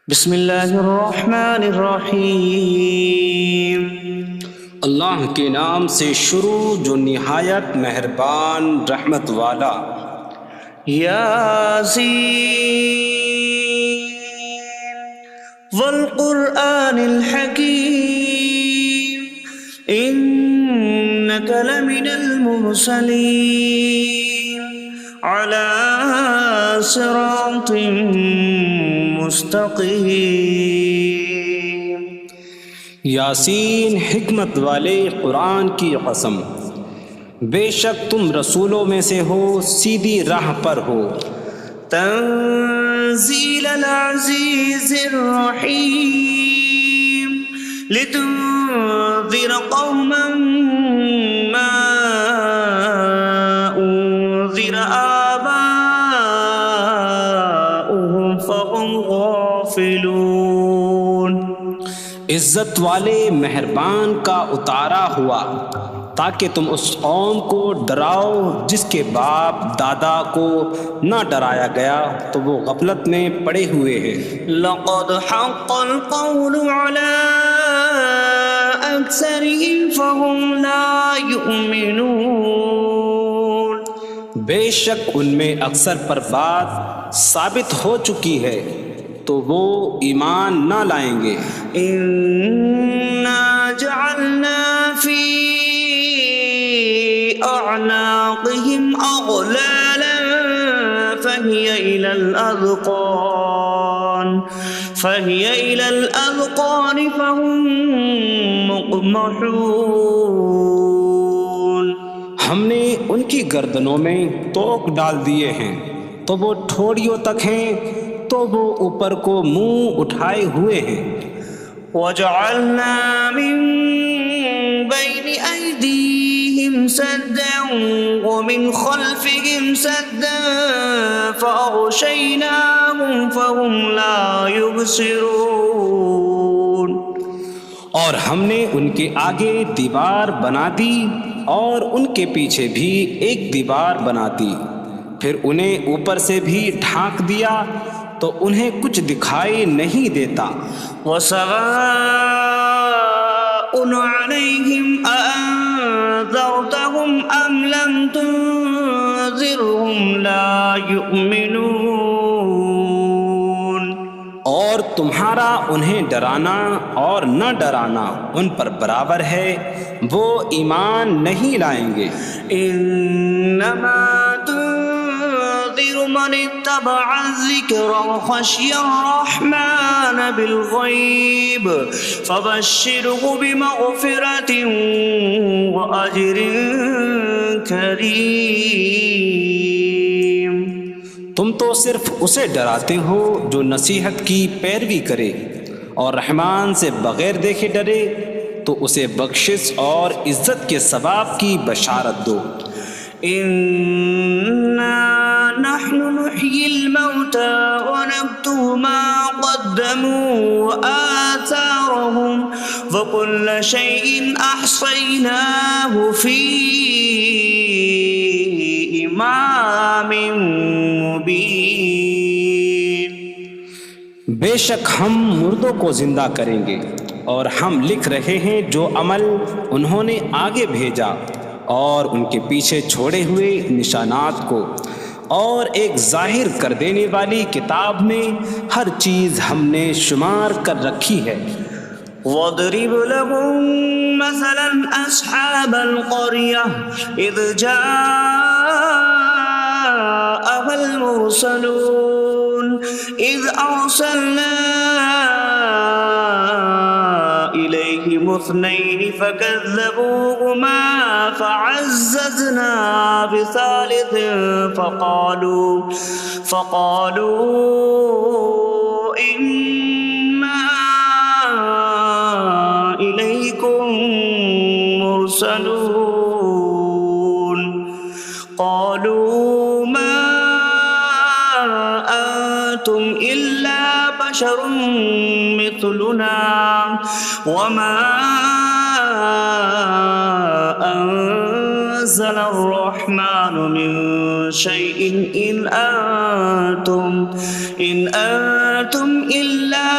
بسم اللہ الرحمن الرحیم۔ اللہ کے نام سے شروع جو نہایت مہربان رحمت والا۔ یاسین والقرآن الحکیم انک لمن المرسلین علی صراط مستقیم۔ یاسین حکمت والے قرآن کی قسم، بے شک تم رسولوں میں سے ہو، سیدھی راہ پر ہو۔ تنزیل العزیز الرحیم لتنذر قوما ما انذر آباؤهم فهم غافلون۔ عزت والے مہربان کا اتارا ہوا تاکہ تم اس قوم کو ڈراؤ جس کے باپ دادا کو نہ ڈرایا گیا تو وہ غفلت میں پڑے ہوئے ہیں۔ لقد حق القول على أكثرهم فهم لا يؤمنون۔ بے شک ان میں اکثر پر بات ثابت ہو چکی ہے تو وہ ایمان نہ لائیں گے۔ إنا جعلنا في أعناقهم أغلالا فهي إلى الأذقان فهم مقمحون۔ ہم نے ان کی گردنوں میں توق ڈال دیے ہیں تو وہ ٹھوڑیوں تک ہیں، تو وہ اوپر کو منہ اٹھائے ہوئے ہیں۔ وجعلنا من بين أيديهم سدا ومن خلفهم سدا فأغشيناهم فهم لا يبصرون۔ اور ہم نے ان کے آگے دیوار بنا دی اور ان کے پیچھے بھی ایک دیوار بنا دی، پھر انہیں اوپر سے بھی ڈھانک دیا تو انہیں کچھ دکھائی نہیں دیتا۔ وسواء عليهم أأنذرتهم أم لم تنذرهم لا يؤمنون۔ اور تمہارا انہیں ڈرانا اور نہ ڈرانا ان پر برابر ہے، وہ ایمان نہیں لائیں گے۔ انما تنذر من اتبع الذکر وخشی الرحمن بالغیب فبشره بمغفرة واجر کریم۔ تم تو صرف اسے ڈراتے ہو جو نصیحت کی پیروی کرے اور رحمان سے بغیر دیکھے ڈرے، تو اسے بخشش اور عزت کے ثواب کی بشارت دو۔ انا نحن نحيي الموتى ونكتب ما قدموا وآثارهم وكل شيء أحصيناه في إمام مبين۔ بے شک ہم مردوں کو زندہ کریں گے اور ہم لکھ رہے ہیں جو عمل انہوں نے آگے بھیجا اور ان کے پیچھے چھوڑے ہوئے نشانات کو، اور ایک ظاہر کر دینے والی کتاب میں ہر چیز ہم نے شمار کر رکھی ہے۔ وَاضْرِبْ لَهُم مَّثَلًا أَصْحَابَ الْقَرْيَةِ إِذْ جَاءَهَا الْمُرْسَلُونَ إِذْ أَرْسَلْنَا إِلَيْهِمُ اثْنَيْنِ فَكَذَّبُوهُمَا فَعَزَّزْنَا بِثَالِثٍ فَقَالُوا إِنَّا إِلَيْكُمْ مُرْسَلُونَ۔ قَالُوا مَا أَنتُمْ إِلَّا بَشَرٌ مِثْلُنَا وَمَا أَنتُمْ نزل الرحمن من شيء إن أنتم إلا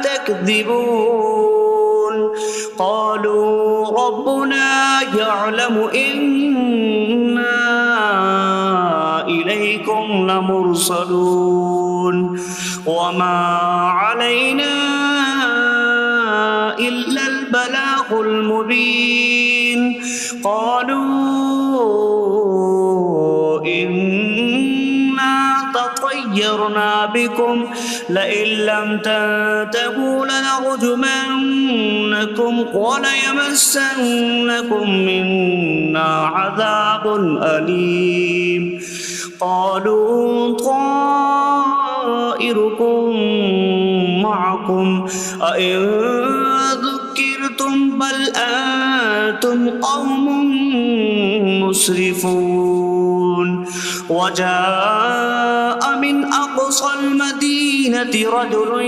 تكذبون قالوا ربنا يعلم إنا إليكم لمرسلون وما علينا إلا البلاغ المبين قالوا إنا تطيرنا بكم لئن لم تنتهوا لنرجمنكم وليمسنكم منا عذاب أليم قالوا طائركم معكم أئن ذكرتم بل أنتم قوم مسرفون وجاء من أقصى المدينة رجل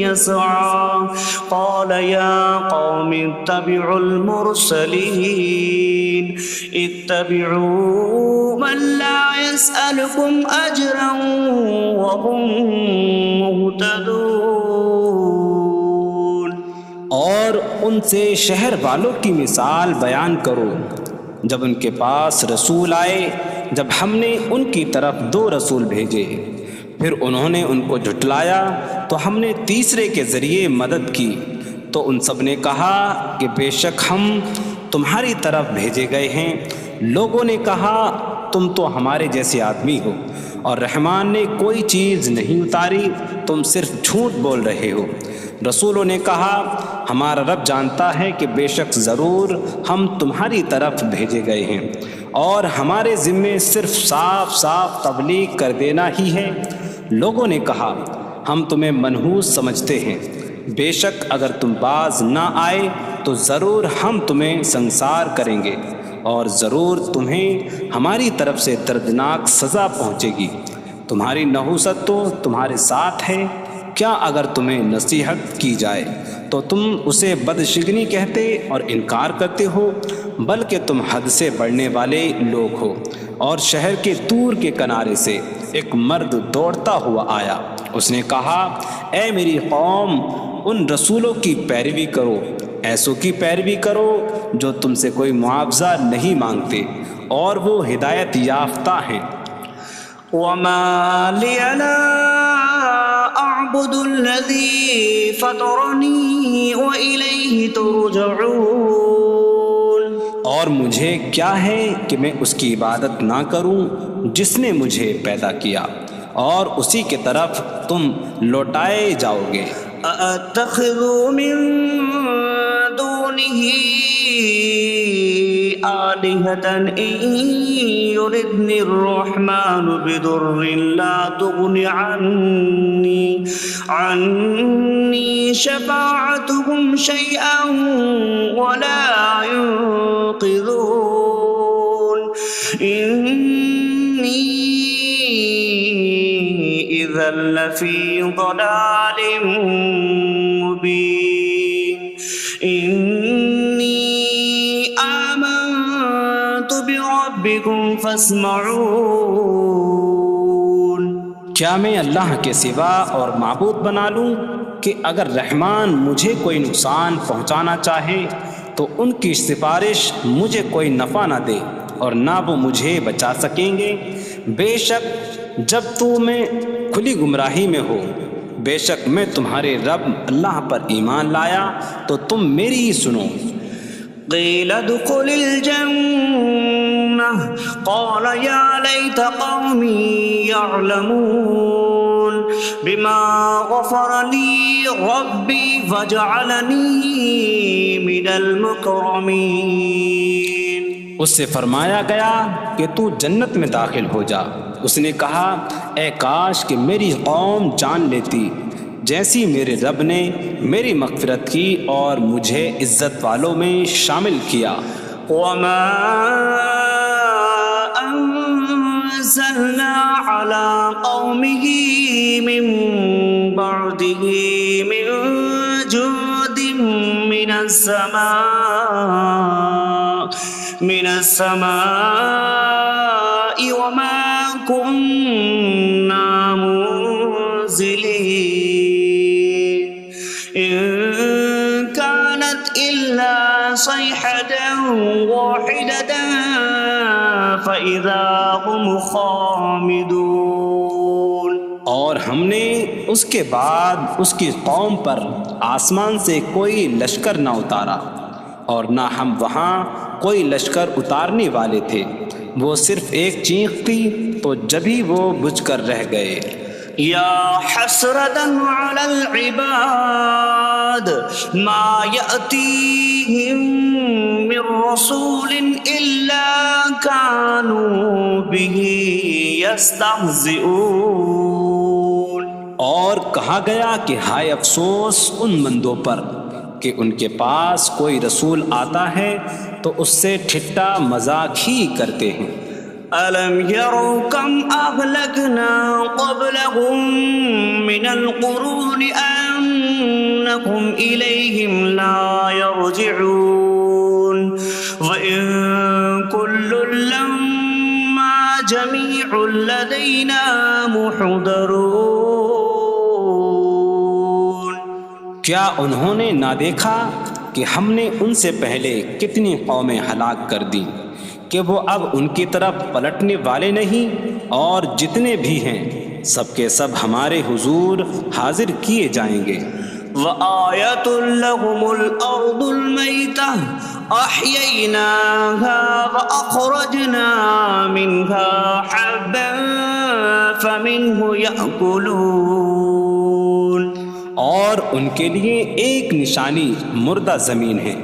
يسعى قال يا قوم اتبعوا المرسلين اتبعوا من لا يسألكم أجرا وهم مهتدون اور ان سے شہر والوں کی مثال بیان کرو جب ان کے پاس رسول آئے جب ہم نے ان کی طرف 2 رسول بھیجے پھر انہوں نے ان کو جھٹلایا تو ہم نے تیسرے کے ذریعے مدد کی تو ان سب نے کہا کہ بے شک ہم تمہاری طرف بھیجے گئے ہیں لوگوں نے کہا تم تو ہمارے جیسے آدمی ہو اور رحمان نے کوئی چیز نہیں اتاری تم صرف جھوٹ بول رہے ہو رسولوں نے کہا ہمارا رب جانتا ہے کہ بے شک ضرور ہم تمہاری طرف بھیجے گئے ہیں اور ہمارے ذمے صرف صاف صاف تبلیغ کر دینا ہی ہے لوگوں نے کہا ہم تمہیں منحوس سمجھتے ہیں بے شک اگر تم باز نہ آئے تو ضرور ہم تمہیں سنسار کریں گے اور ضرور تمہیں ہماری طرف سے دردناک سزا پہنچے گی تمہاری نحوست تو تمہارے ساتھ ہے کیا اگر تمہیں نصیحت کی جائے تو تم اسے بدشگنی کہتے اور انکار کرتے ہو بلکہ تم حد سے بڑھنے والے لوگ ہو اور شہر کے دور کے کنارے سے ایک مرد دوڑتا ہوا آیا اس نے کہا اے میری قوم ان رسولوں کی پیروی کرو ایسوں کی پیروی کرو جو تم سے کوئی معاوضہ نہیں مانگتے اور وہ ہدایت یافتہ ہیں وما لي لا أعبد الذي فطرني وإليه ترجعون اور مجھے کیا ہے کہ میں اس کی عبادت نہ کروں جس نے مجھے پیدا کیا اور اسی کی طرف تم لوٹائے جاؤ گے أأتخذ من دونه آلهة إن يردني الرحمن بضر لا تغن عني شفاعتهم شيئا ولا ينقذون إني إذا لفي ضلال مبين إني آمنت بربكم فاسمعون کیا میں اللہ کے سوا اور معبود بنا لوں کہ اگر رحمان مجھے کوئی نقصان پہنچانا چاہے تو ان کی سفارش مجھے کوئی نفع نہ دے اور نہ وہ مجھے بچا سکیں گے بے شک جب میں کھلی گمراہی میں ہو بے شک میں تمہارے رب اللہ پر ایمان لایا تو تم میری ہی سنو قيل ادخل الجنة قال يا ليت قومي يعلمون بما غفر لي ربي فجعلني من المكرمين اس سے فرمایا گیا کہ تو جنت میں داخل ہو جا اس نے کہا اے کاش کہ میری قوم جان لیتی جیسی میرے رب نے میری مغفرت کی اور مجھے عزت والوں میں شامل کیا وما أنزلنا على قومه من بعده من جود من السماء من السماء وما كنا منزلين إن كانت إلا صيحة واحدة فإذا هم خامدون۔ اور ہم نے اس کے بعد اس کی قوم پر آسمان سے کوئی لشکر نہ اتارا، اور نہ ہم وہاں کوئی لشکر اتارنے والے تھے، وہ صرف ایک چیخ تھی تو جبھی وہ بجھ کر رہ گئے۔ یا حسرة على العباد ما يأتيهم من رسول إلا كانوا به يستهزئون۔ اور کہا گیا کہ ہائے افسوس ان بندوں پر کہ ان کے پاس کوئی رسول آتا ہے تو اس سے ٹھٹا مذاق ہی کرتے ہیں۔ أَلَمْ يَرَوْا كَمْ أَهْلَكْنَا قَبْلَهُمْ مِنَ الْقُرُونِ أَنَّكُمْ إِلَيْهِمْ لَا يَرْجِعُونَ وَإِن كُلٌّ لَّمَّا جَمِيعٌ لَّدَيْنَا مُحْضَرُونَ۔ کیا انہوں نے نہ دیکھا کہ ہم نے ان سے پہلے کتنی قومیں ہلاک کر دیں کہ وہ اب ان کی طرف پلٹنے والے نہیں، اور جتنے بھی ہیں سب کے سب ہمارے حضور حاضر کیے جائیں گے۔ وَآيَةٌ لَّهُمُ الْأَرْضُ الْمَيْتَةُ أَحْيَيْنَاهَا وَأَخْرَجْنَا مِنْهَا حَبًّا فَمِنْهُ يَأْكُلُونَ۔ اور ان کے لیے ایک نشانی مردہ زمین ہے،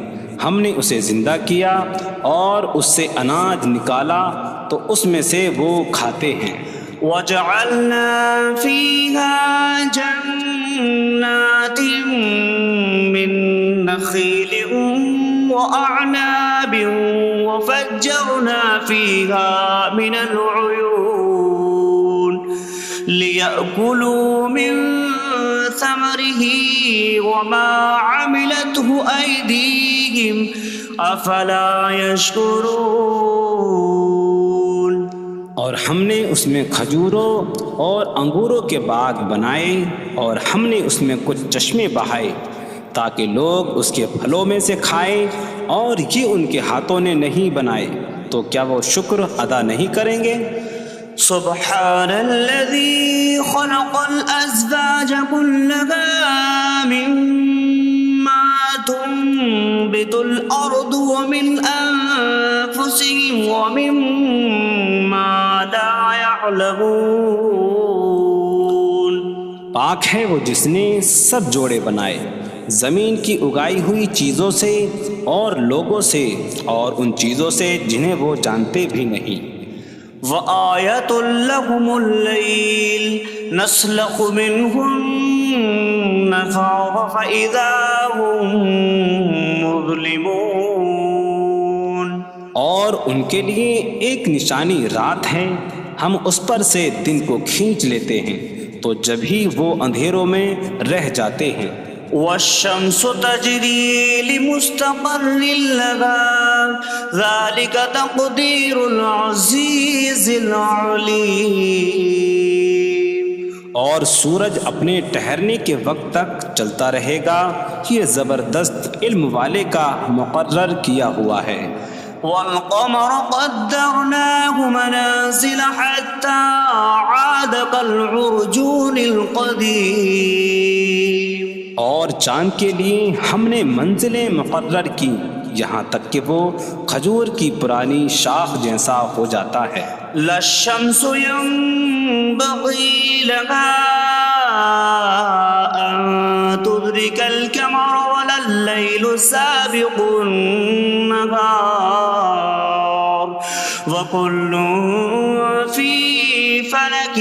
ہم نے اسے زندہ کیا اور اس سے اناج نکالا تو اس میں سے وہ کھاتے ہیں۔ وَجَعَلْنَا فِيهَا جَنَّاتٍ مِّن نَّخِيلٍ وَأَعْنَابٍ وَفَجَّرْنَا فِيهَا مِنَ الْعُيُونِ لِيَأْكُلُوا مِن ثَمَرِهِ وَمَا عَمِلَتْهُ أَيْدِيهِمْ أَفَلَا يَشْكُرُونَ۔ اور ہم نے اس میں کھجوروں اور انگوروں کے باغ بنائے، اور ہم نے اس میں کچھ چشمے بہائے تاکہ لوگ اس کے پھلوں میں سے کھائیں، اور یہ ان کے ہاتھوں نے نہیں بنائے، تو کیا وہ شکر ادا نہیں کریں گے؟ سبحان الذي خلق الأزواج كلها مما تنبت الأرض ومن أنفسهم ومما لا يعلمون۔ پاک ہے وہ جس نے سب جوڑے بنائے زمین کی اگائی ہوئی چیزوں سے اور لوگوں سے اور ان چیزوں سے جنہیں وہ جانتے بھی نہیں۔ وَآيَةٌ لَّهُمُ اللَّيْلُ نَسْلَخُ مِنْهُ النَّهَارَ فَإِذَا هُم مُظْلِمُونَ۔ اور ان کے لیے ایک نشانی رات ہے، ہم اس پر سے دن کو کھینچ لیتے ہیں تو جبھی وہ اندھیروں میں رہ جاتے ہیں۔ وَالشَّمْسُ تَجْرِي لِمُسْتَقَرٍّ لَّهَا ذَلِكَ تَقْدِيرُ الْعَزِيزِ الْعَلِيمِ۔ اور سورج اپنے ٹھہرنے کے وقت تک چلتا رہے گا، یہ زبردست علم والے کا مقرر کیا ہوا ہے۔ وَالْقَمَرَ قَدَّرْنَاهُ مَنَازِلَ حَتَّى عَادَ كَالْعُرْجُونِ الْقَدِيمِ۔ اور چاند کے لیے ہم نے منزلیں مقرر کی یہاں تک کہ وہ کھجور کی پرانی شاخ جیسا ہو جاتا ہے۔ لا الشمس ينبغي لها أن تدرك القمر ولا الليل سابق النهار وكل في فلك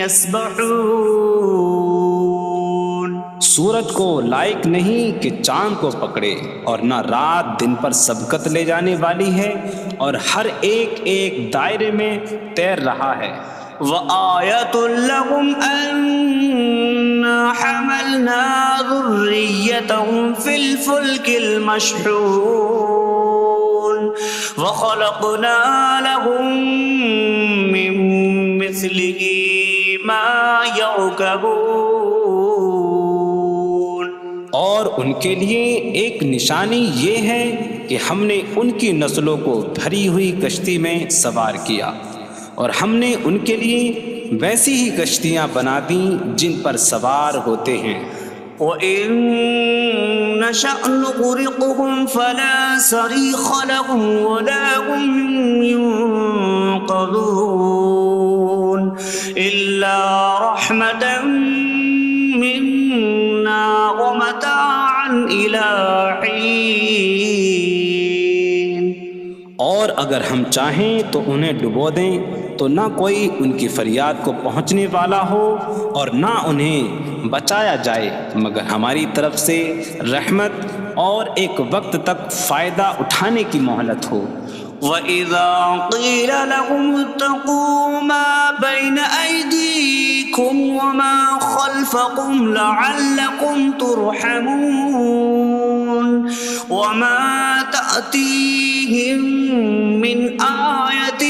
يسبحون۔ سورج کو لائق نہیں کہ چاند کو پکڑے، اور نہ رات دن پر سبقت لے جانے والی ہے، اور ہر ایک ایک دائرے میں تیر رہا ہے۔ وَآيَةٌ لَّهُمْ أَنَّا حَمَلْنَا ذُرِّيَّتَهُمْ فِي الْفُلْكِ الْمَشْحُونِ۔ وخلقنا لهم من مثله ما يركبون. اور ان کے لیے ایک نشانی یہ ہے کہ ہم نے ان کی نسلوں کو بھری ہوئی کشتی میں سوار کیا، اور ہم نے ان کے لیے ویسی ہی کشتیاں بنا دیں جن پر سوار ہوتے ہیں. وَإِن نَّشَأْ نُغْرِقْهُمْ فَلَا صَرِيخَ لَهُمْ وَلَا هُمْ يُنقَذُونَ إِلَّا رَحْمَةً مِّنَّا وَمَتَاعًا إِلَىٰ حِينٍ. اور اگر ہم چاہیں تو انہیں ڈبو دیں تو نہ کوئی ان کی فریاد کو پہنچنے والا ہو اور نہ انہیں بچایا جائے مگر ہماری طرف سے رحمت اور ایک وقت تک فائدہ اٹھانے کی مہلت ہو. وَإِذَا قِيلَ لَهُمُ اتَّقُوا مَا بَيْنَ أَيْدِيكُمْ وَمَا خَلْفَكُمْ لَعَلَّكُمْ تُرْحَمُونَ وَمَا تَأْتِيهِم مِّنْ آيَةٍ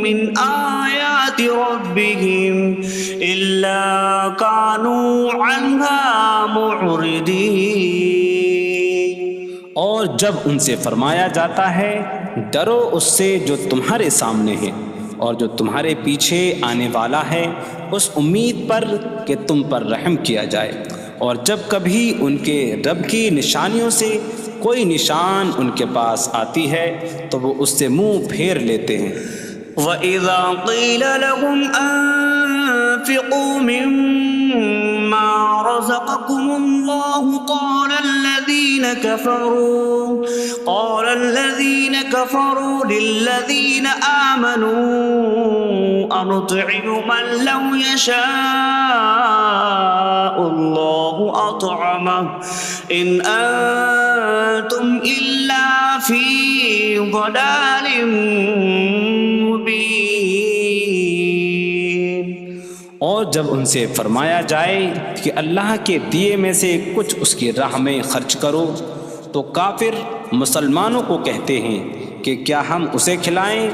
مِّنْ آيَاتِ رَبِّهِمْ إِلَّا كَانُوا عَنْهَا مُعْرِضِينَ. اور جب ان سے فرمایا جاتا ہے ڈرو اس سے جو تمہارے سامنے ہے اور جو تمہارے پیچھے آنے والا ہے، اس امید پر کہ تم پر رحم کیا جائے، اور جب کبھی ان کے رب کی نشانیوں سے کوئی نشان ان کے پاس آتی ہے تو وہ اس سے منہ پھیر لیتے ہیں. وَإِذَا قِيلَ لَهُمْ أَنفِقُوا مِمَّا رَزَقَكُمُ اللَّهُ قَالَ الَّذِينَ كَفَرُوا لِلَّذِينَ آمَنُوا أَنُطْعِمُ مَن لَّوْ يَشَاءُ اللَّهُ أَطْعَمَهُ إِنْ أَنتُمْ إِلَّا فِي ضَلَالٍ مبین. اور جب ان سے فرمایا جائے کہ اللہ کے دیے میں سے کچھ اس کی راہ میں خرچ کرو تو کافر مسلمانوں کو کہتے ہیں کہ کیا ہم اسے کھلائیں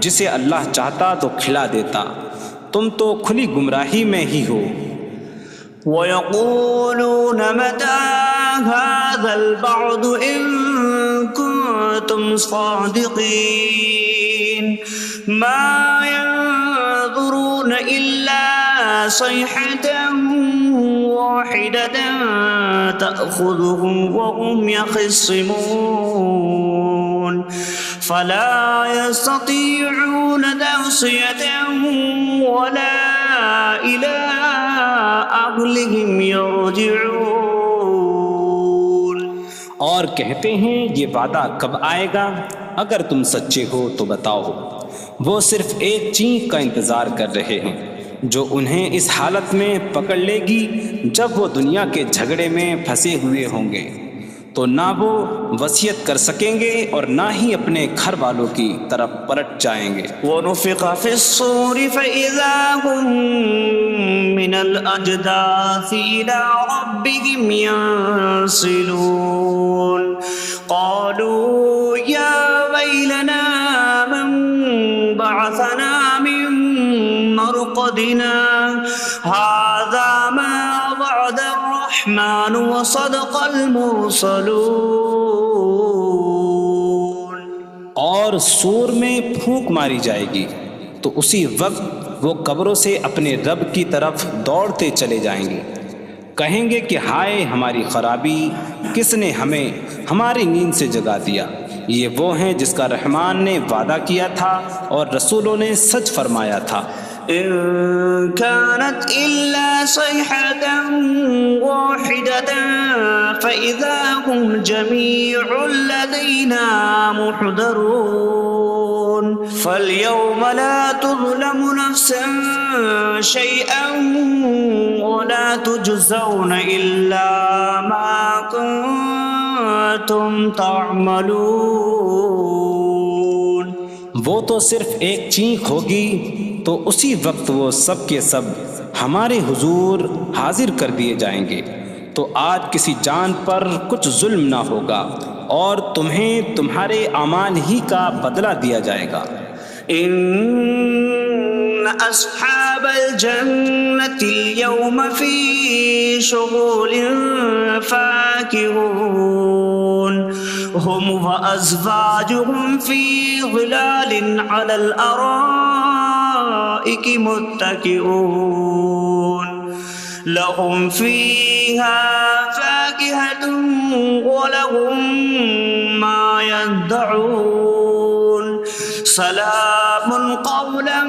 جسے اللہ چاہتا تو کھلا دیتا، تم تو کھلی گمراہی میں ہی ہو. وَيَقُولُونَ مَتَىٰ هَٰذَا الْوَعْدُ إِن كُنتُمْ صَادِقِينَ مَا يَنظُرُونَ إِلَّا صَيْحَةً وَاحِدَةً تَأْخُذُهُمْ وَهُمْ يَخِصِّمُونَ فَلَا يَسْتَطِيعُونَ تَوْصِيَةً وَلَا إِلَىٰ أَهْلِهِمْ يَرْجِعُونَ. اور کہتے ہیں یہ وعدہ کب آئے گا؟ اگر تم سچے ہو تو بتاؤ. وہ صرف ایک چینک کا انتظار کر رہے ہیں جو انہیں اس حالت میں پکڑ لے گی جب وہ دنیا کے جھگڑے میں پھنسے ہوئے ہوں گے، تو نہ وہ وصیت کر سکیں گے اور نہ ہی اپنے گھر والوں کی طرف پلٹ جائیں گے. وَنُفِخَ فِي الصُّورِ فَإِذَا هُم مِّنَ الْأَجْدَاثِ إِلَىٰ رَبِّهِمْ يَنسِلُونَ قَالُوا يَا وَيْلَنَا مَن بَعَثَنَا مِن مَّرْقَدِنَا هَٰذَا مَا وَعَدَ الرَّحْمَٰنُ وَصَدَقَ الْمُرْسَلُونَ. اور سور میں پھونک ماری جائے گی تو اسی وقت وہ قبروں سے اپنے رب کی طرف دوڑتے چلے جائیں گے، کہیں گے کہ ہائے ہماری خرابی، کس نے ہمیں ہماری نیند سے جگا دیا. یہ وہ ہیں جس کا رحمان نے وعدہ کیا تھا اور رسولوں نے سچ فرمایا تھا. إن كانت إلا صيحة واحدة فإذا هم جميع لدينا محضرون. فاليوم لا تظلم نفس شيئا ولا تجزون إلا ما كنتم تعملون. وہ تو صرف ایک چینک ہوگی تو اسی وقت وہ سب کے سب ہمارے حضور حاضر کر دیے جائیں گے، تو آج کسی جان پر کچھ ظلم نہ ہوگا اور تمہیں تمہارے اعمال ہی کا بدلہ دیا جائے گا۔ إن أصحاب الجنة اليوم في شغل فاكهون هم وأزواجهم في ظلال على الأرائك متكئون لهم فيها فاكهة ولهم ما يدعون سلام قولا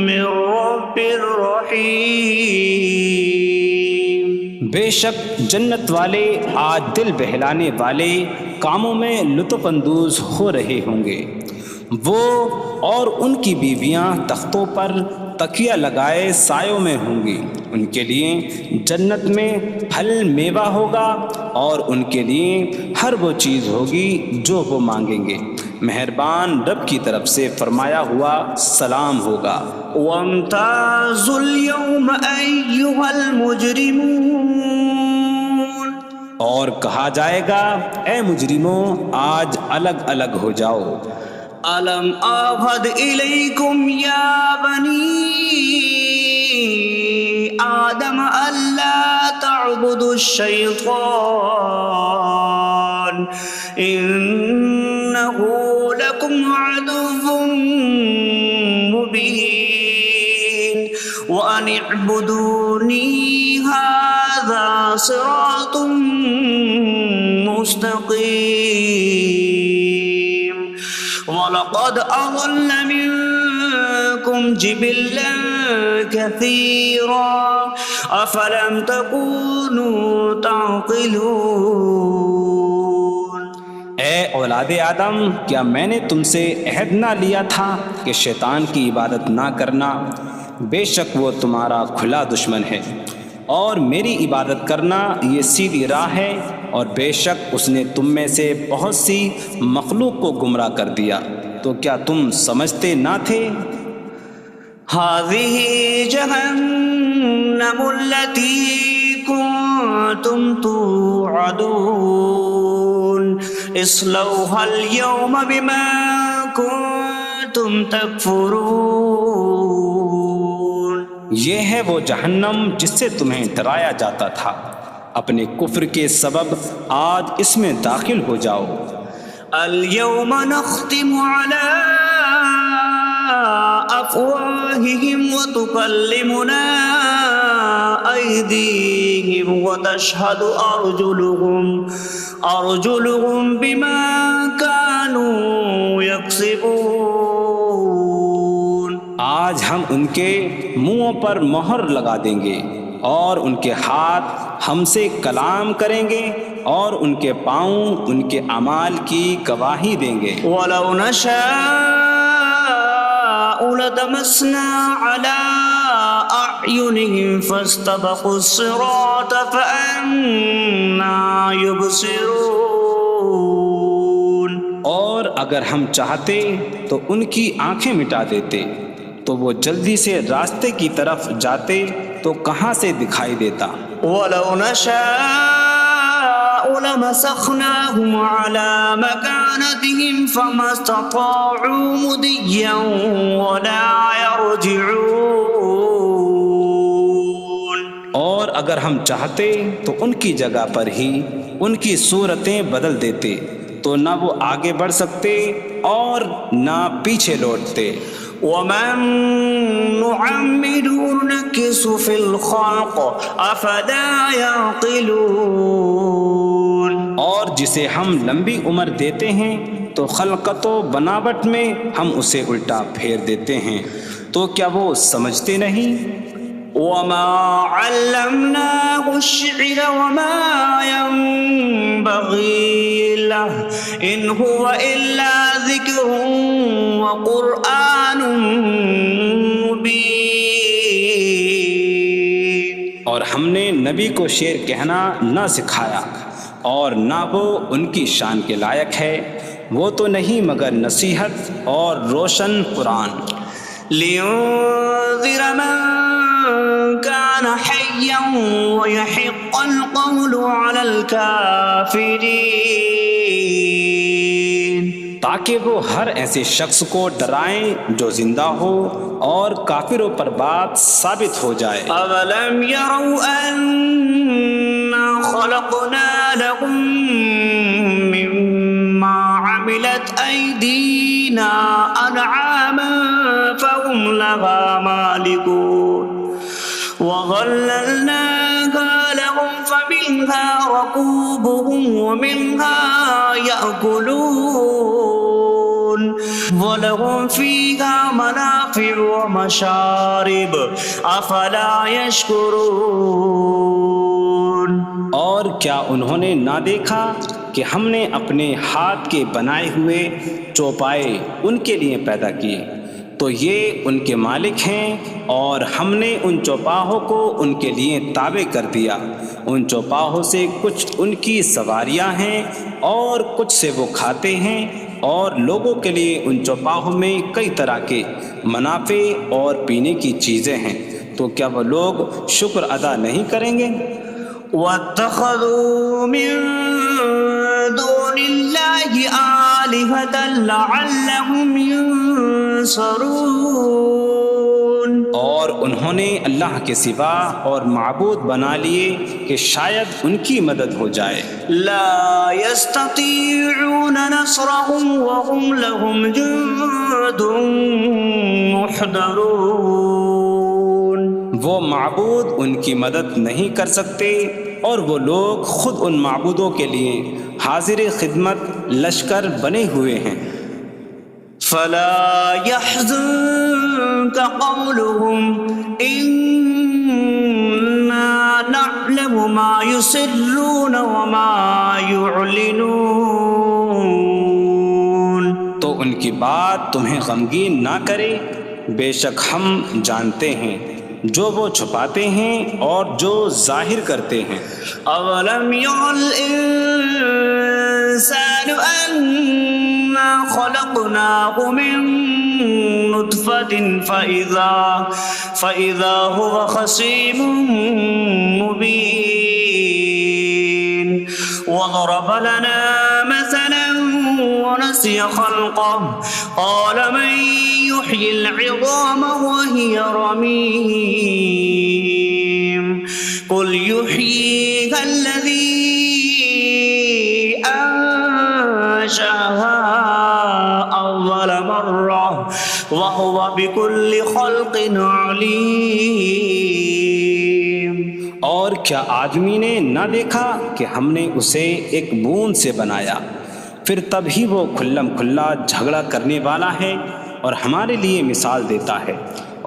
من رب رحیم۔ بے شک جنت والے آج دل بہلانے والے کاموں میں لطف اندوز ہو رہے ہوں گے۔ وہ اور ان کی بیویاں تختوں پر تکیہ لگائے سایوں میں ہوں گی۔ ان کے لیے جنت میں پھل میوہ ہوگا اور ان کے لیے ہر وہ چیز ہوگی جو وہ مانگیں گے۔ مہربان رب کی طرف سے فرمایا ہوا سلام ہوگا۔ وامتازوا اليوم أيها المجرمون، اور کہا جائے گا اے مجرموں آج الگ الگ ہو جاؤ۔ ألم أعهد إليكم يا بني آدم ألا تعبدوا الشيطان إنه لكم عدو مبين وأن اعبدوني هذا صراط مستقيم وَلَقَدْ أَضَلَّ مِنكُمْ جِبِلًّا كَثِيرًا أَفَلَمْ تَكُونُوا تَعْقِلُونَ۔ اے اولاد آدم، کیا میں نے تم سے عہد نہ لیا تھا کہ شیطان کی عبادت نہ کرنا؟ بے شک وہ تمہارا کھلا دشمن ہے، اور میری عبادت کرنا یہ سیدھی راہ ہے، اور بے شک اس نے تم میں سے بہت سی مخلوق کو گمراہ کر دیا، تو کیا تم سمجھتے نہ تھے؟ هذه جهنم التي كنتم توعدون اصلوها اليوم بما كنتم تكفرون۔ یہ ہے وہ جہنم جس سے تمہیں ڈرایا جاتا تھا، اپنے کفر کے سبب آج اس میں داخل ہو جاؤ۔ اليوم نختم على أفواههم وتكلمنا أيديهم وتشهد أرجلهم بما كانوا يكسبون۔ آج ہم ان کے منہوں پر مہر لگا دیں گے، اور ان کے ہاتھ ہم سے کلام کریں گے، اور ان کے پاؤں ان کے اعمال کی گواہی دیں گے۔ وَلَوْ نَشَاءُ لَطَمَسْنَا عَلَىٰ أَعْيُنِهِمْ فَاسْتَبَقُوا الصِّرَاطَ فَأَنَّىٰ يُبْصِرُونَ۔ اور اگر ہم چاہتے تو ان کی آنکھیں مٹا دیتے، تو وہ جلدی سے راستے کی طرف جاتے تو کہاں سے دکھائی دیتا۔ وَلَوْ نَشَاءُ لَمَسَخْنَاهُمْ عَلَىٰ مَكَانَتِهِمْ فَمَا اسْتَطَاعُوا مُضِيًّا وَلَا يَرْجِعُونَ۔ اور اگر ہم چاہتے تو ان کی جگہ پر ہی ان کی صورتیں بدل دیتے، تو نہ وہ آگے بڑھ سکتے اور نہ پیچھے لوٹتے۔ وَمَن نُّعَمِّرْهُ نُنَكِّسْهُ فِي الْخَلْقِ أَفَلَا يَعْقِلُونَ۔ اور جسے ہم لمبی عمر دیتے ہیں تو خلقت و بناوٹ میں ہم اسے الٹا پھیر دیتے ہیں، تو کیا وہ سمجھتے نہیں؟ وَمَا عَلَّمْنَاهُ الشِّعْرَ وَمَا يَنبَغِي لَهُ إِنْ هُوَ إِلَّا ذِكْرٌ وَقُرْآنٌ مُّبِينٌ۔ اور ہم نے نبی کو شعر کہنا نہ سکھایا، اور نہ وہ ان کی شان کے لائق ہے، وہ تو نہیں مگر نصیحت اور روشن قرآن۔ لِيُنذِرَ مَن كَانَ حَيًّا حيا ويحق القول على الكافرين تاکہ وہ ہر ایسے شخص کو ڈرائیں جو زندہ ہو اور کافروں پر بات ثابت ہو جائے۔ أولم يروا أنا خلقنا لهم مما عملت أيدينا أنعاما فهم لها مالكون وظللناها لهم فمنها ركوبهم ومنها يأكلون وَلَهُمْ فِيهَا مَنَافِعُ وَمَشَارِبُ أَفَلَا يَشْكُرُونَ۔ اور کیا انہوں نے نہ دیکھا کہ ہم نے اپنے ہاتھ کے بنائے ہوئے چوپائے ان کے لیے پیدا کیے، تو یہ ان کے مالک ہیں، اور ہم نے ان چوپاہوں کو ان کے لیے تابع کر دیا۔ ان چوپاہوں سے کچھ ان کی سواریاں ہیں اور کچھ سے وہ کھاتے ہیں، اور لوگوں کے لیے ان چوپاہوں میں کئی طرح کے منافع اور پینے کی چیزیں ہیں، تو کیا وہ لوگ شکر ادا نہیں کریں گے؟ وَاتَّخَذُوا مِن دُونِ اللَّهِ آلِهَةً لَعَلَّهُمْ يُنصَرُونَ۔ اور انہوں نے اللہ کے سوا اور معبود بنا لیے کہ شاید ان کی مدد ہو جائے۔ لا يستطيعون نصرهم وهم لهم جند محضرون۔ وہ معبود ان کی مدد نہیں کر سکتے، اور وہ لوگ خود ان معبودوں کے لیے حاضر خدمت لشکر بنے ہوئے ہیں۔ فلا يحزنك قولهم إنا نعلم ما يسرون وما يعلنون۔ تو ان کی بات تمہیں غمگین نہ کرے، بے شک ہم جانتے ہیں جو وہ چھپاتے ہیں اور جو ظاہر کرتے ہیں۔ اولم ير الانسان انا خلقناه من نطفة فإذا هو خصيم مبين وضرب لنا مثلا ونسي خلقه قال من يحيي العظام وهي رميم قل يحييها الذي أنشأها أول مرة وهو بكل خلق عليم۔ اور کیا آدمی نے نہ دیکھا کہ ہم نے اسے ایک بوند سے بنایا، پھر تب ہی وہ کھلم کھلا جھگڑا کرنے والا ہے اور ہمارے لیے مثال دیتا ہے،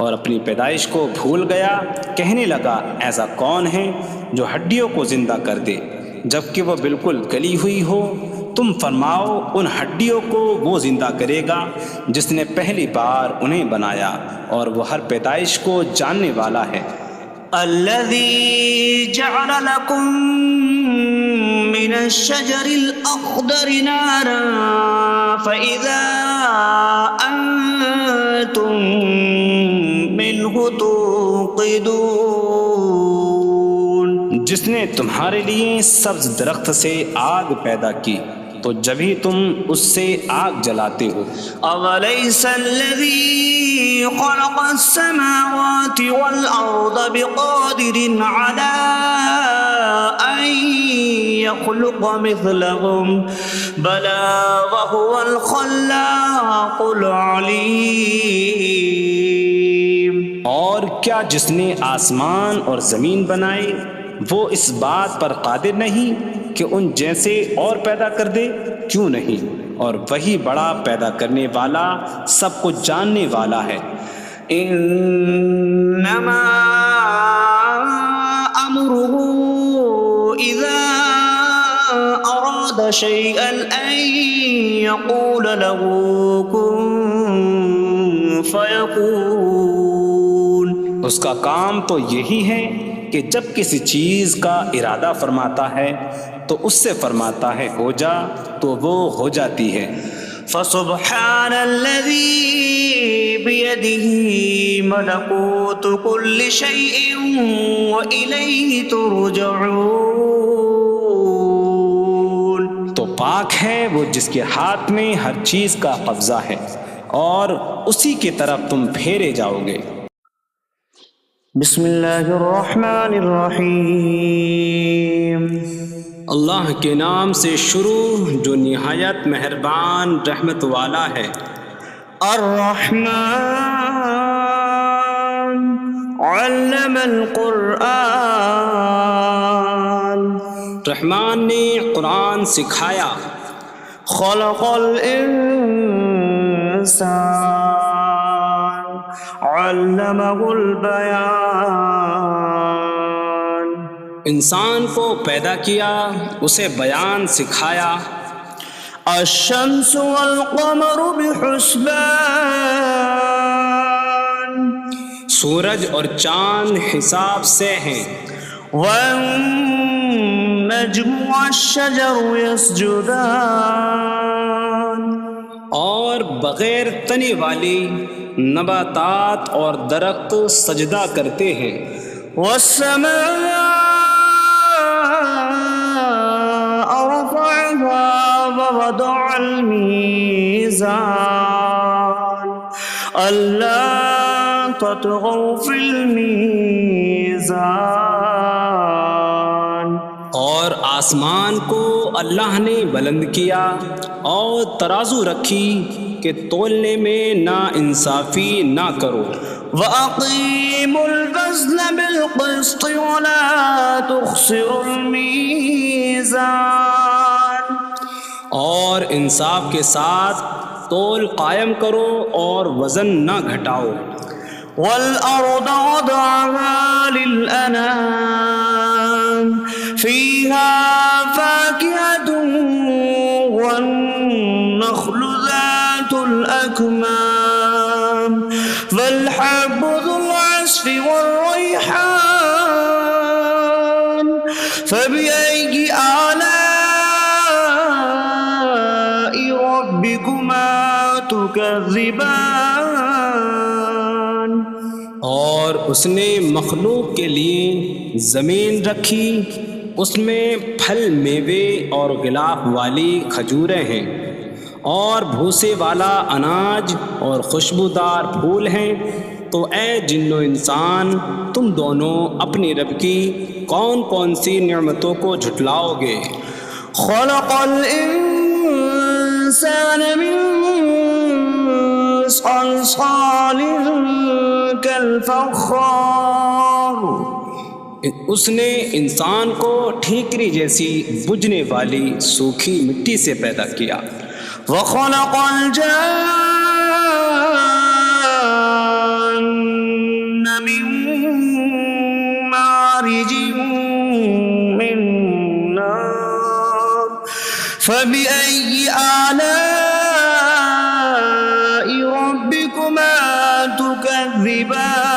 اور اپنی پیدائش کو بھول گیا، کہنے لگا ایسا کون ہے جو ہڈیوں کو زندہ کر دے جبکہ وہ بالکل گلی ہوئی ہو؟ تم فرماؤ ان ہڈیوں کو وہ زندہ کرے گا جس نے پہلی بار انہیں بنایا، اور وہ ہر پیدائش کو جاننے والا ہے۔ الذي جعل لكم من الشجر الأخضر نارا فإذا أنتم منه توقدون۔ جس نے تمہارے لیے سبز درخت سے آگ پیدا کی تو جبھی تم اس سے آگ جلاتے ہو۔ أَوَلَيْسَ الَّذِي خَلَقَ السَّمَاوَاتِ وَالْأَرْضَ بِقَادِرٍ عَلَىٰ أَن يَخْلُقَ مِثْلَهُم بَلَىٰ وَهُوَ الْخَلَّاقُ الْعَلِيمُ۔ اور کیا جس نے آسمان اور زمین بنائے وہ اس بات پر قادر نہیں کہ ان جیسے اور پیدا کر دے؟ کیوں نہیں، اور وہی بڑا پیدا کرنے والا سب کچھ جاننے والا ہے۔ انما امره اذا اراد شيئا ان يقول له كن فيكون۔ اس کا کام تو یہی ہے کہ جب کسی چیز کا ارادہ فرماتا ہے تو اس سے فرماتا ہے ہو جا، تو وہ ہو جاتی ہے۔ فسبحان الذي بيده ملكوت كل شيء وإليه ترجعون. تو پاک ہے وہ جس کے ہاتھ میں ہر چیز کا قبضہ ہے اور اسی کی طرف تم پھیرے جاؤ گے. بسم اللہ الرحمن الرحیم. اللہ کے نام سے شروع جو نہایت مہربان رحمت والا ہے. الرحمن علم القرآن. رحمان نے قرآن سکھایا. خلق الانسان علمہ البیان. انسان کو پیدا کیا اسے بیان سکھایا. الشمس والقمر بحسبان. سورج اور چاند حساب سے ہیں. والنجم والشجر يسجدان. اور بغیر تنے والی نباتات اور درخت سجدہ کرتے ہیں. والسماء رفعها ووضع الميزان ألا تطغوا في الميزان. اور آسمان کو اللہ نے بلند کیا اور ترازو رکھی کہ تولنے میں نا انصافی نہ کرو. وَأَقِيمُوا الْوَزْنَ بِالْقِسْطِ وَلَا تُخْسِرُوا الْمِيزَانَ. اور انصاف کے ساتھ تول قائم کرو اور وزن نہ گھٹاؤ. وَالْأَرْضَ وَضَعَهَا لِلْأَنَامِ فِيهَا فَاكِهَةٌ وَالنَّخْلُ ذَاتُ الْأَكْمَامِ وَالْحَبُّ ذُو الْعَصْفِ وَالرَّيْحَانُ فَبِأَيِّ آلَاءِ رَبِّكُمَا تُكَذِّبَانِ. اور اس نے مخلوق کے لیے زمین رکھی، اس میں پھل میوے اور غلاف والی کھجوریں ہیں اور بھوسے والا اناج اور خوشبودار پھول ہیں. تو اے جن و انسان تم دونوں اپنی رب کی کون کون سی نعمتوں کو جھٹلاؤ گے. خلق الانسان من صلصال کالفخار. اس نے انسان کو ٹھیکری جیسی بجھنے والی سوکھی مٹی سے پیدا کیا. وخلق الجان من مارج من نار فبأي آلاء ربكما تكذبان.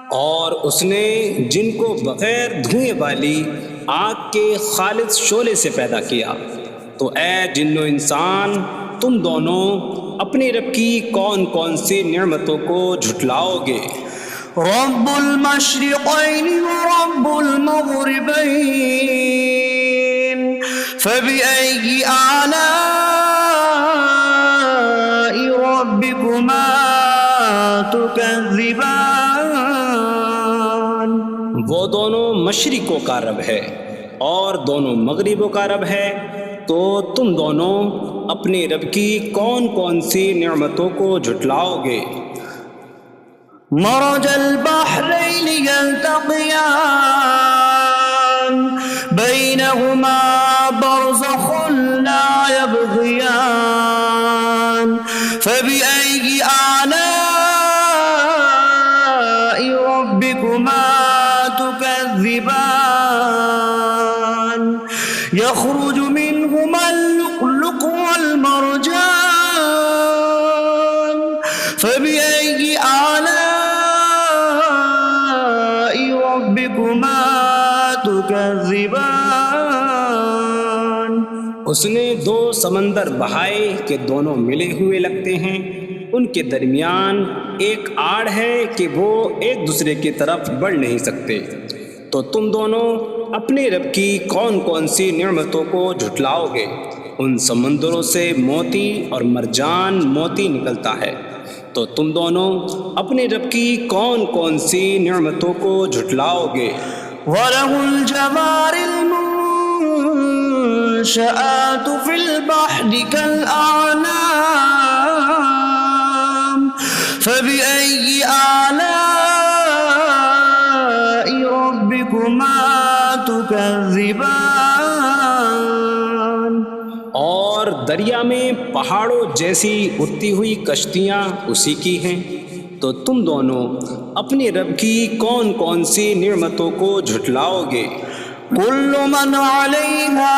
اور اس نے جن کو بغیر دھوئیں والی آگ کے خالص شعلے سے پیدا کیا. تو اے جن و انسان تم دونوں اپنی رب کی کون کون سی نعمتوں کو جھٹلاؤ گے. رب المشرقین ورب المغربین فبأي آلاء ربكما تكذبان. وہ دونوں مشرقوں کا رب ہے اور دونوں مغربوں کا رب ہے. تو تم دونوں اپنی رب کی کون کون سی نعمتوں کو جھٹلاؤ گے. مرج البحرین یلتقیان بینہما برزخ لا یبغیان فبأي آلاء ربكما تكذبان. يخرج منهما اللؤلؤ والمرجان فبأي آلاء ربكما تكذبان. اس نے دو سمندر بہائے کہ دونوں ملے ہوئے لگتے ہیں، ان کے درمیان ایک آڑ ہے کہ وہ ایک دوسرے کی طرف بڑھ نہیں سکتے۔ تو تم دونوں اپنے رب کی کون کون سی نعمتوں کو جھٹلاؤ گے؟ ان سمندروں سے موتی اور مرجان موتی نکلتا ہے۔ تو تم دونوں اپنے رب کی کون کون سی نعمتوں کو جھٹلاؤ گے؟ وَلَهُ الْجَوَارِ الْمُنشَآتُ فِي الْبَحْرِ كَالْأَعْلَامِ فَبِأَيِّ آلَاءِ رَبِّكُمَا تُكَذِّبَانِ۔ اور دریا میں پہاڑوں جیسی اڑتی ہوئی کشتیاں اسی کی ہیں۔ تو تم دونوں اپنے رب کی کون کون سی نعمتوں کو جھٹلاؤ گے؟ كُلُّ مَنْ عَلَيْهَا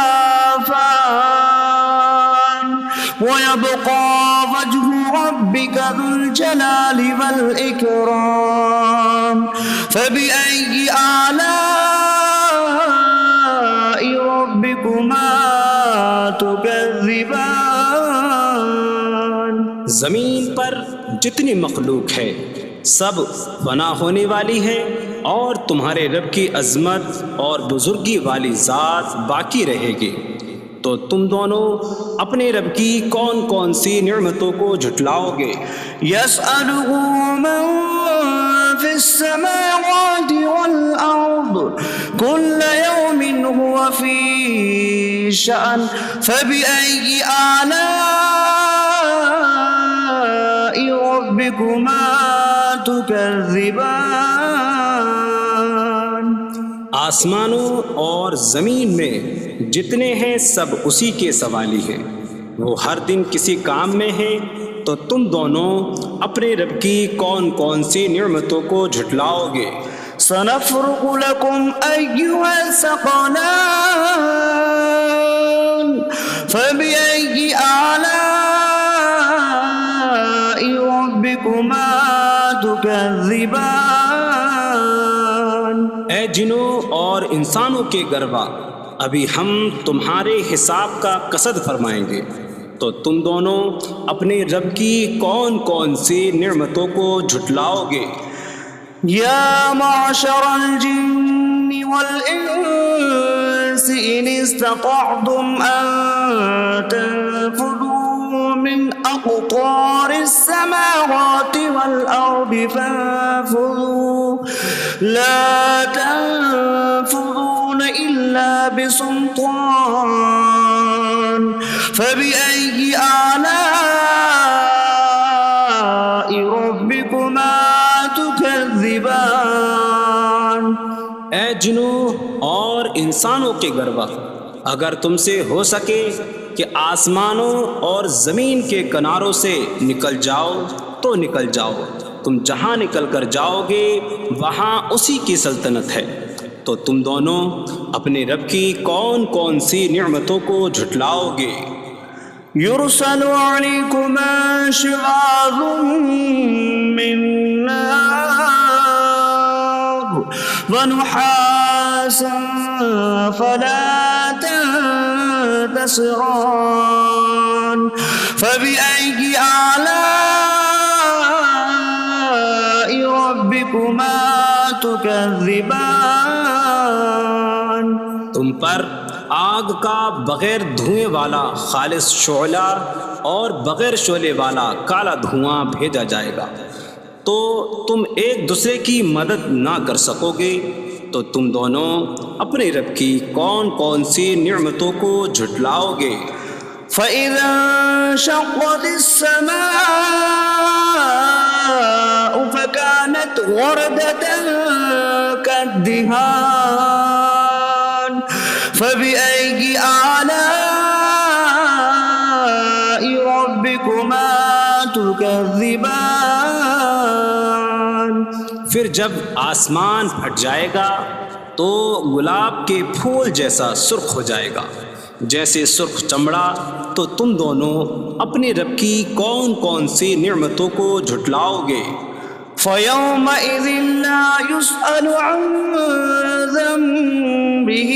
فَانٍ وَيَبْقَى وَجْهُ رَبِّكَ ذُو الْجَلَالِ وَالْإِكْرَامِ فَبِأَيِّ آلَاءِ رَبِّكُمَا تُكَذِّبَانِ۔ زمین پر جتنی مخلوق ہے سب فنا ہونے والی ہے، اور تمہارے رب کی عظمت اور بزرگی والی ذات باقی رہے گی۔ تو تم دونوں اپنے رب کی کون کون سی نعمتوں کو جھٹلاؤ گے؟ يَسْأَلُهُ مَن فِي السَّمَاوَاتِ وَالْأَرْضِ كُلَّ يَوْمٍ هُوَ فِي شَأْنٍ فَبِأَيِّ آلَاءِ رَبِّكُمَا تُكَذِّبَانِ۔ آسمانوں اور زمین میں جتنے ہیں سب اسی کے سوالی ہیں، وہ ہر دن کسی کام میں ہیں۔ تو تم دونوں اپنے رب کی کون کون سی نعمتوں کو جھٹلاؤ گے؟ سَنَفْرُغُ لَكُمْ أَيُّهَ الثَّقَلَانِ فَبِأَيِّ آلَاءِ رَبِّكُمَا تُكَذِّبَانِ۔ اے جنوں اور انسانوں کے گروہ، ابھی ہم تمہارے حساب کا قصد فرمائیں گے۔ تو تم دونوں اپنے رب کی کون کون سی نعمتوں کو جھٹلاؤ گے؟ یا معشر الجن والانس ان استطعتم ان تنفذوا من اقطار السماوات والارض فانفذوا لا تنفذون الا بسلطان فبأي آلاء ربكما تكذبان۔ اے جنوں اور انسانوں کے گروہ، اگر تم سے ہو سکے کہ آسمانوں اور زمین کے کناروں سے نکل جاؤ تو نکل جاؤ، تم جہاں نکل کر جاؤ گے وہاں اسی کی سلطنت ہے۔ تو تم دونوں اپنے رب کی کون کون سی نعمتوں کو جھٹلاؤ گے؟ يرسل عليكما شواظ من نار ونحاسا فلا تنتصران فبأي آلاء ربكما تكذبان۔ تم پر آگ کا بغیر دھوئیں والا خالص شعلہ اور بغیر شعلے والا کالا دھواں بھیجا جائے گا، تو تم ایک دوسرے کی مدد نہ کر سکو گے۔ تو تم دونوں اپنے رب کی کون کون سی نعمتوں کو جھٹلاؤ گے؟ فَإِذَا انشَقَّتِ السَّمَاءُ فَكَانَتْ وَرْدَةً كَالدِّهَانِ فَبِأَيِّ آلَاءِ رَبِّكُمَا تُكَذِّبَانِ۔ پھر جب آسمان پھٹ جائے گا تو گلاب کے پھول جیسا سرخ ہو جائے گا، جیسے سرخ چمڑا۔ تو تم دونوں اپنے رب کی کون کون سی نعمتوں کو جھٹلاؤ گے؟ فَيَوْمَئِذٍ لَا يُسْأَلُ عَنْ ذَنبِهِ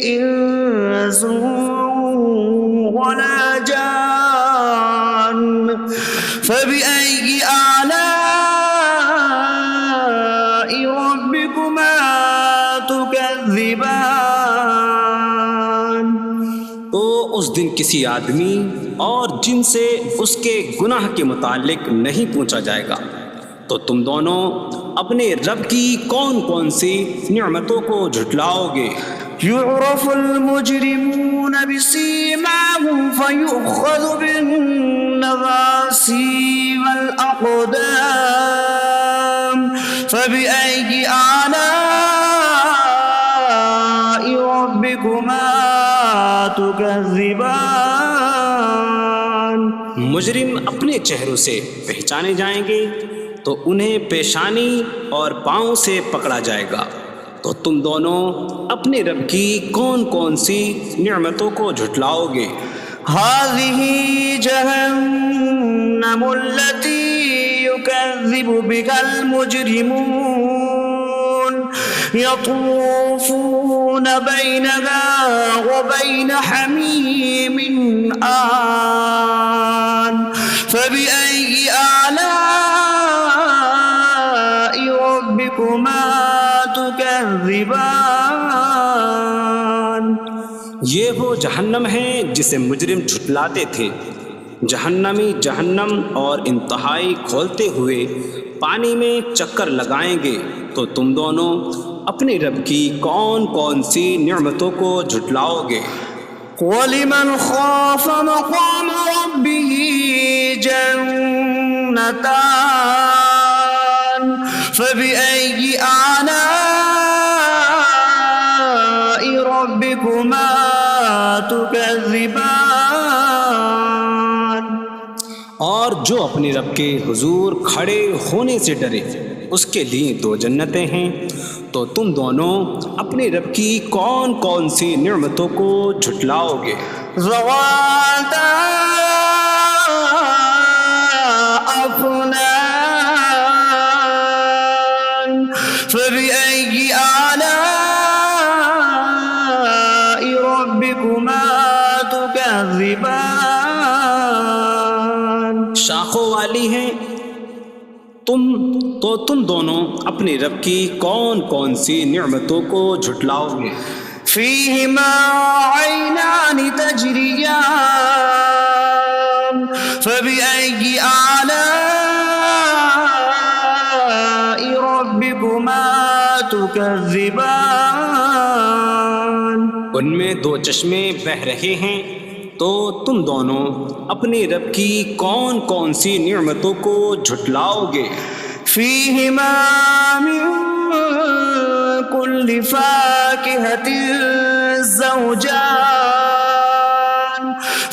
إِنسٌ تكذبان. تو اس دن کسی آدمی اور جن سے اس کے گناہ کے متعلق نہیں پوچھا جائے گا، تو تم دونوں اپنے رب کی کون کون سی نعمتوں کو جھٹلاؤ گے؟ يعرف المجرمون بسيماهم فيؤخذ بالنواصي والأقدام فبأي آلاء ربكما تكذبان. مجرم اپنے چہروں سے پہچانے جائیں گے تو انہیں پیشانی اور پاؤں سے پکڑا جائے گا. تو تم دونوں اپنے رب کی کون کون سی نعمتوں کو جھٹلاؤ گے؟ هذه جهنم التي يكذب بها المجرمون يطوفون بينها وبين حميم آن فبأي آلاء ربكما تكذبان. یہ وہ جہنم ہے جسے مجرم جھٹلاتے تھے. جہنمی جہنم اور انتہائی کھولتے ہوئے پانی میں چکر لگائیں گے. تو تم دونوں اپنے رب کی کون کون سی نعمتوں کو جھٹلاؤ گے؟ وَلِمَنْ خَافَ مَقَامَ رَبِّهِ جَنَّتَانِ فَبِأَيِّ آلَاءِ رَبِّكُمَا تُكَذِّبَانِ. اور جو اپنے رب کے حضور کھڑے ہونے سے ڈرے اس کے لیے دو جنتیں ہیں. تو تم دونوں اپنے رب کی کون کون سی نعمتوں کو جھٹلاؤ گے؟ ذواتا أفنان فبأي آلاء ربكما تكذبان. شاخوں والی ہیں. تم دونوں اپنے رب کی کون کون سی نعمتوں کو جھٹلاؤ گے؟ فيهما عينان تجريان فبأي آلاء ربكما تكذبان. ان میں دو چشمے بہہ رہے ہیں. تو تم دونوں اپنے رب کی کون کون سی نعمتوں کو جھٹلاؤ گے؟ فيهما من كل فاكهة زوجان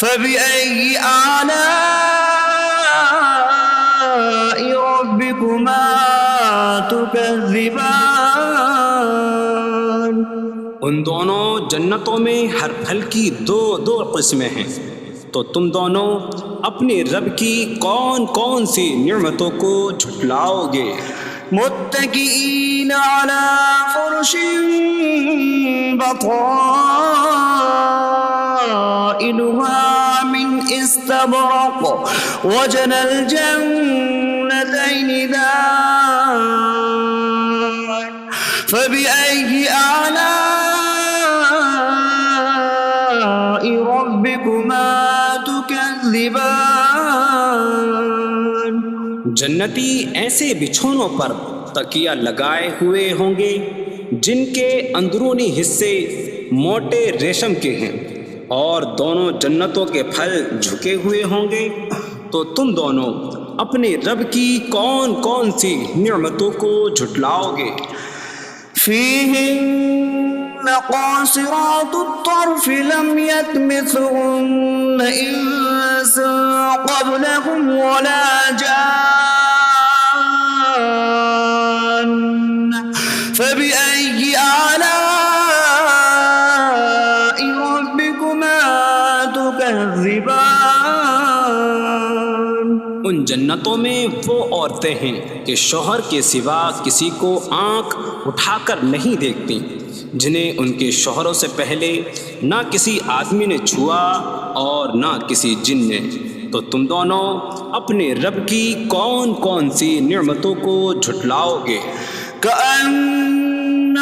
فبأي آلاء ربكما تكذبان. ان دونوں جنتوں میں ہر پھل کی دو قسمیں ہیں. تو تم دونوں اپنے رب کی کون کون سی نعمتوں کو جھٹلاؤ گے؟ متكئين على فرش بطائنها من استبرق وجنى الجنتين دان فبأي آلاء ربكما تكذبان. جنتی ایسے بچھونوں پر تکیہ لگائے ہوئے ہوں گے جن کے اندرونی حصے موٹے ریشم کے ہیں اور دونوں جنتوں کے پھل جھکے ہوئے ہوں گے. تو تم دونوں اپنے رب کی کون کون سی نعمتوں کو جھٹلاؤ گے؟ فيهن قاصرات الطرف لم يطمثهن إنس قبلهم ولا جان فبأي آلاء ربكما تكذبان. ان جنتوں میں وہ عورتیں ہیں کہ شوہر کے سوا کسی کو آنکھ اٹھا کر نہیں دیکھتی، جنہیں ان کے شوہروں سے پہلے نہ کسی آدمی نے چھوا اور نہ کسی جن نے. تو تم دونوں اپنے رب کی کون کون سی نعمتوں کو جھٹلاؤ گے؟ كأن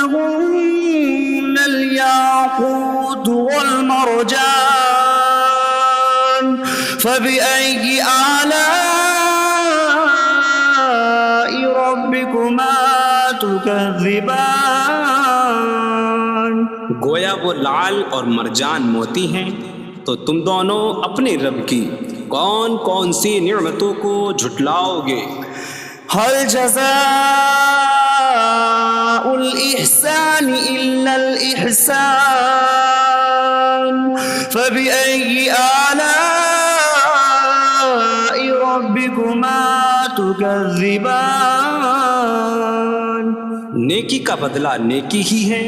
فبأي آلاء ربكما تكذبان گویا وہ لعل اور مرجان موتی ہیں، تو تم دونوں اپنے رب کی کون کون سی نعمتوں کو جھٹلاؤ گے؟ هل جزاء الإحسان إلا الإحسان فبأي آلاء ربكما تكذبان نیکی کا بدلہ نیکی ہی ہے،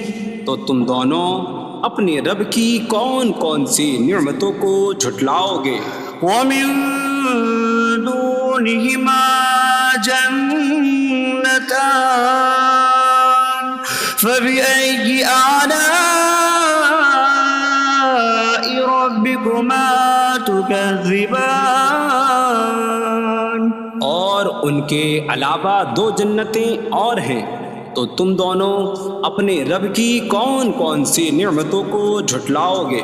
تو تم دونوں اپنے رب کی کون کون سی نعمتوں کو جھٹلاؤ گے؟ ومن دونهما جنتان فبأي آلاء ربكما تكذبان اور ان کے علاوہ دو جنتیں اور ہیں، تو تم دونوں اپنے رب کی کون کون سی نعمتوں کو جھٹلاؤ گے؟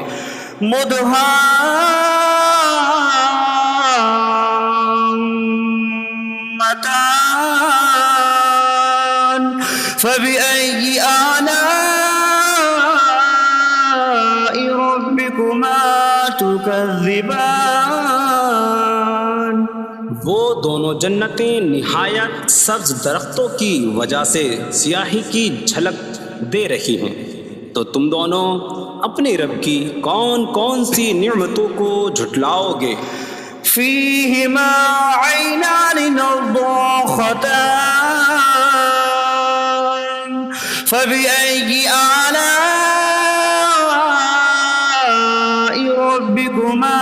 مدهامتان فبأي آلاء ربكما تكذبان وہ دونوں جنتیں نہایت سبز درختوں کی وجہ سے سیاہی کی جھلک دے رہی ہیں، تو تم دونوں اپنے رب کی کون کون سی نعمتوں کو جھٹلاؤ گے؟ فيهما عينان نضاختان فبأي آلاء ربكما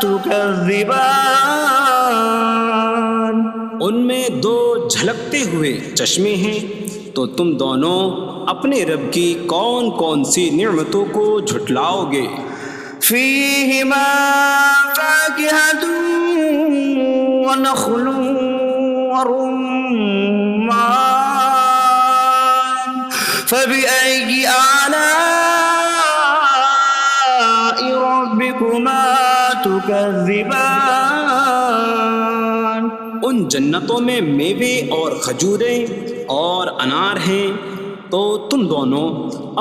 تكذبان ان میں دو جھلکتے ہوئے چشمے ہیں، تو تم دونوں اپنے رب کی کون کون سی نعمتوں کو جھٹلاؤ گے؟ فيهما فاكهة ونخل ورمان فبأي آلاء ربكما تكذبان ان جنتوں میں میوے اور کھجوریں اور انار ہیں، تو تم دونوں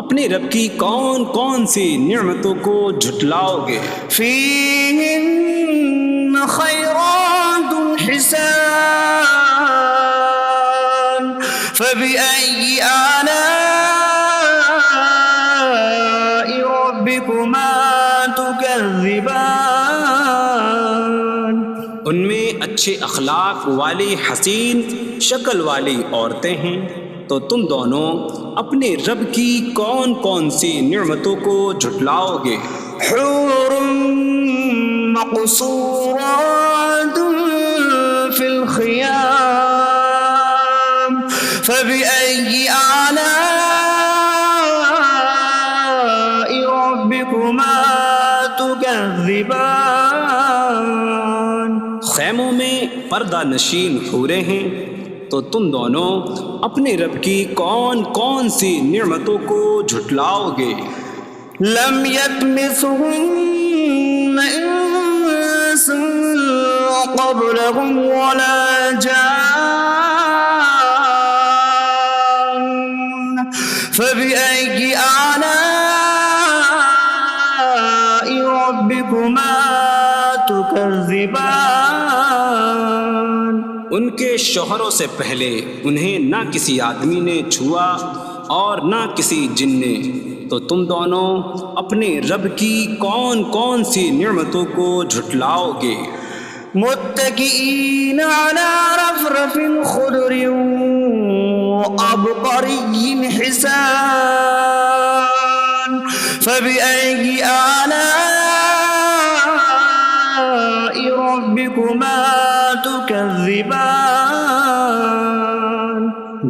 اپنے رب کی کون کون سی نعمتوں کو جھٹلاؤ گے؟ فيهن خيرات حسان فبأي آلاء ربكما تكذبان ان میں اچھے اخلاق والی حسین شکل والی عورتیں ہیں، تو تم دونوں اپنے رب کی کون کون سی نعمتوں کو جھٹلاؤ گے؟ حور مقصورات في الخيام فبأي آلاء ربكما تكذبان خیموں میں پردہ نشین حوریں ہیں، تو تم دونوں اپنے رب کی کون کون سی نعمتوں کو جھٹلاؤ گے؟ لم يطمثهن انس قبلهم ولا جان فبأي آلاء ربكما تكذبان ان کے شوہروں سے پہلے انہیں نہ کسی آدمی نے چھوا اور نہ کسی جن نے، تو تم دونوں اپنے رب کی کون کون سی نعمتوں کو جھٹلاؤ گے؟ متكئين على رفرف خضر وعبقري حسان فبأي آلاء ربكما تكذبان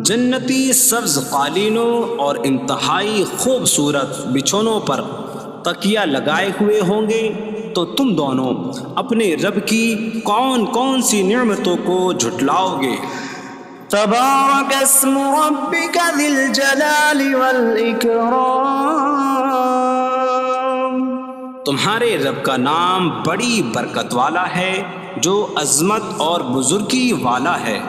جنتی سبز قالینوں اور انتہائی خوبصورت بچھونوں پر تکیہ لگائے ہوئے ہوں گے، تو تم دونوں اپنے رب کی کون کون سی نعمتوں کو جھٹلاؤ گے؟ تبارك اسم ربك ذي الجلال والإكرام تو تمہارے رب کا نام بڑی برکت والا ہے جو عظمت اور بزرگی والا ہے۔